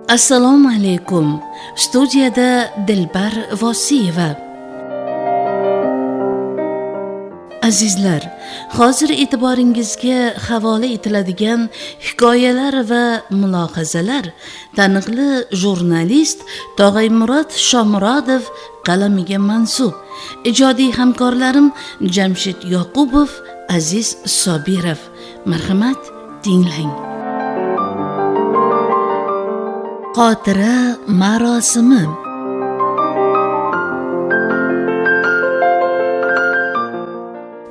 Assalomu alaykum. Studiyada Dilbar Vosiyeva. Azizlar, hozir e'tiboringizga havola etiladigan hikoyalar va mulohazalar taniqli jurnalist Tog'aymurod Shomurodov qalamiga mansub. Ijodiy hamkorlarim Jamshid Yoqubov, Aziz Sobirov. Marhamat, tinglang. Xotira marosimi.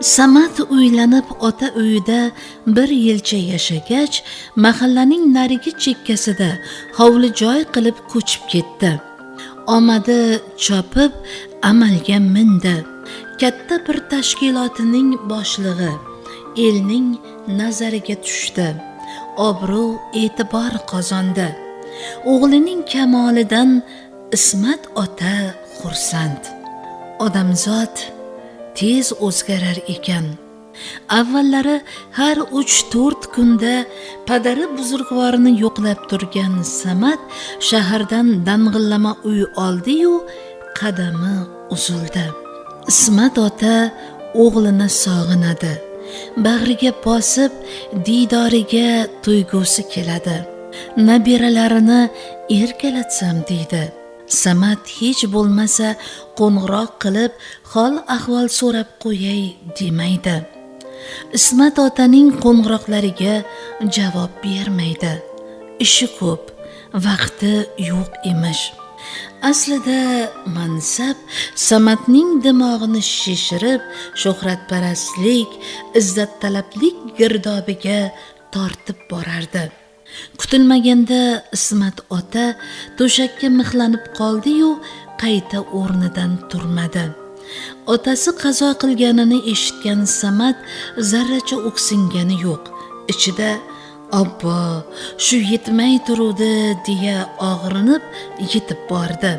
Samad uylanib ota uyida bir yilcha yashagach, mahallaning narigi chekkasida hovli joy qilib ko'chib ketdi. Omadi chopib amalga mindi. Katta bir tashkilotining boshlig'i elning nazariga tushdi. Obro' e'tibor qozondi. O'g'lining kamolidan Ismat ota xursand. Odamzod tez o'zgarar ekan. Avvallari har 3-4 kunda padari buzrukvorini yo'qlab turgan Samad shahardan dang'illama uy oldi-yu, qadami uzildi. Ismat ota o'g'lini sog'inadi. Bag'riga bosib, diydoriga to'ygusi keladi. Nabiralarini erkalatsam deydi. Samad hech bo'lmasa qo'ng'iroq qilib, hol ahvol so'rab qo'yay demaydi. Ismat otaning qo'ng'iroqlariga javob bermaydi. Ishi ko'p, vaqti yo'q emish. Aslida mansab Samadning dimog'ini shishirib, shuhratparastlik, izzattalablik girdobiga tortib borardi. Kutilmaganda Ismat ota to'shakka mixlanib qoldi-yu, qayta o'rnidan turmadi. Otasi qazo qilganini eshitgan Samad zarracha o'ksingani yo'q. Ichida "Obbo, shu yetmay turuvdi" deya og'rinib yetib bordi.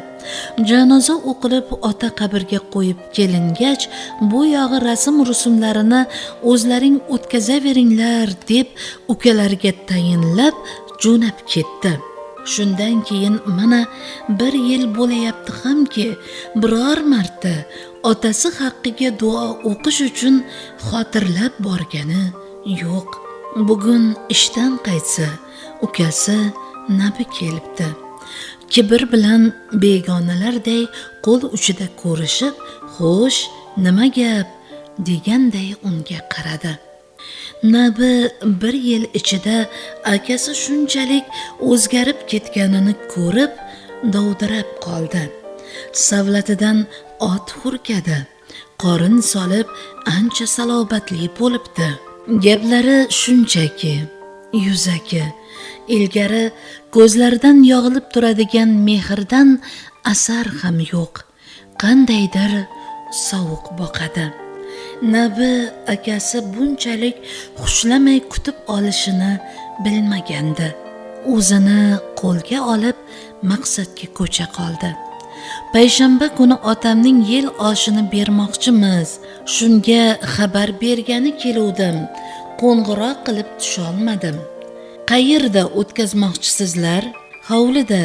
Janoza o'qilib ota qabrga qo'yib kelingach, bu yog'i rasm-rusumlarini o'zlaring o'tkazaveringlar deb ukalariga tayinlab jo'nab ketdi. Shundan keyin mana 1 yil bo'layapti hamki, biror marta otasi haqqiga duo o'qish uchun xotirlab borgani yo'q. Bugun ishdan qaytsa, ukasi nabi kelibdi. Kibr bilan begonalarday qo'l uchida ko'rishib, "Xo'sh, nima gap?" deganday unga qaradi. Nabi 1 yil ichida akasi shunchalik o'zgarib ketganini ko'rib, dovdirab qoldi. Savlatidan ot hurkadi. Qorin solib ancha salobatli bo'libdi. Gaplari shunchaki, yuzaki. Ilgari ko'zlaridan yog'ilib turadigan mehrdan asar ham yo'q. Qandaydir sovuq boqadi. Nabi akasi bunchalik xushlamay kutib olishini bilmagandi. O'zini qo'lga olib maqsadga ko'cha qoldi. Payshanba kuni otamning yil oshini bermoqchimiz. Shunga xabar bergani keluvdim. Qo'ng'iroq qilib tusholmadim. Qayerda o'tkazmoqchisizlar? Hovlida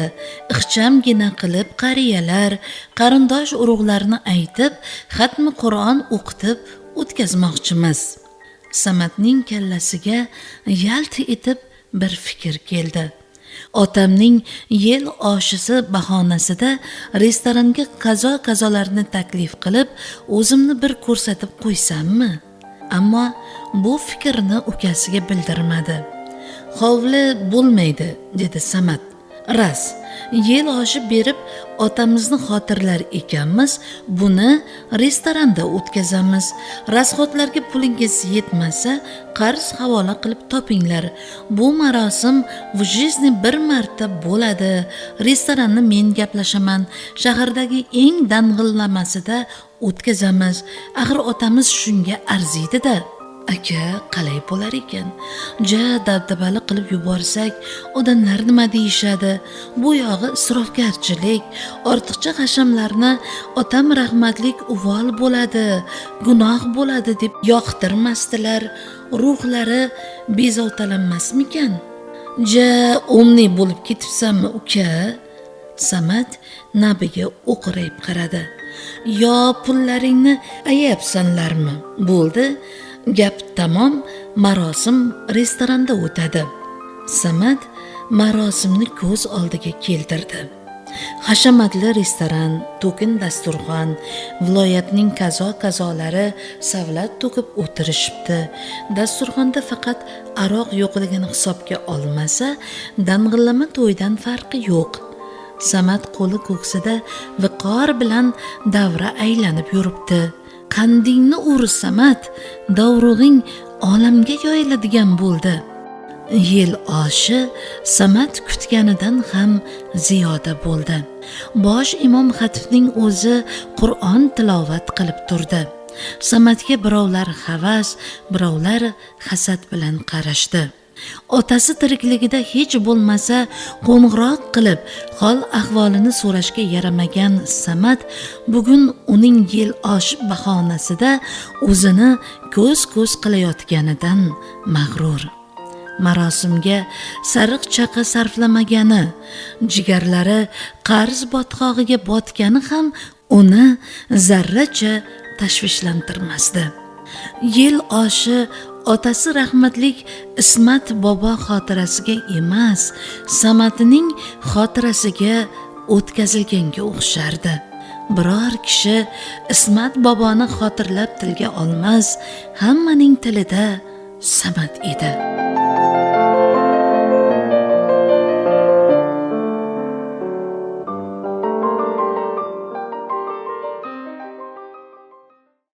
ixchamgina qilib qariyalar, qarindosh urug'larni aytib, xatmi Qur'on o'qitib o'tkazmoqchimiz. Samadning kallasiga yalt etib bir fikr keldi. Otamning yil oshisi bahonasida restoranga qazo-qazolarni taklif qilib, o'zimni bir ko'rsatib qo'ysammi? Ammo bu fikrni ukasiga bildirmadi. "Hovli bo'lmaydi", dedi Samad. "Ras, yil oshi berib otamizni xotirlar ekanmiz, buni restoranda o'tkazamiz. Rasxodlarga pulingiz yetmasa, qarz havola qilib topinglar. Bu marosim v jizni bir marta bo'ladi. Restoranni men gaplashaman. Shahardagi eng dang'illamasida o'tkazamiz. Axir otamiz shunga arziydi-da." "Aka, qalay bo'lar ekan? Ja dabdabali qilib yuborsak, odamlar nima deyishadi? Bu yog'i isrofgarchilik, ortiqcha hashamlarni otam rahmatlik uvol bo'ladi, gunoh bo'ladi deb yoqtirmasdilar. Ruhlari bezovtalanmasmikan?" Ja, o'mni bo'lib ketibsanmi, uka? Samad nabiga o'qrayib qaradi. Yo, pullaringni ayabsanlarmi? Bo'ldi, gap tamom, marosim restoranda o'tadi. Samad marosimni ko'z oldiga keltirdi. Hashamatli restoran, to'kin dasturxon, viloyatning kazo-kazolari savlat to'kib o'tirishibdi. Dasturxonda faqat aroq yo'qligini hisobga olmasa, dang'illama to'ydan farqi yo'q. Samad qo'li ko'ksida viqor bilan davra aylanib yuribdi. Qandingni ur, Samad, davrug'ing olamga yoyiladigan bo'ldi. Yil oshi Samad kutganidan ham ziyoda bo'ldi. Bosh imom xatibning o'zi Qur'on tilovat qilib turdi. Samadga birovlar havas, birovlar hasad bilan qarashdi. Otasi tirikligida hech bo'lmasa qo'ng'iroq qilib hol ahvolini so'rashga yaramagan Samad bugun uning yil osh bahonasida o'zini ko'z qilayotganidan mag'rur. Marosimga sariq chaqa sarflamagani, jigarlari qarz botqog'iga botgani ham uni zarracha tashvishlantirmasdi. Yil oshi otasi rahmatlik Ismat bobo xotirasiga emas, Samadning xotirasiga o'tkazilganga o'xshardi. Biror kishi Ismat boboni xotirlab tilga olmas, hammaning tilida Samad edi.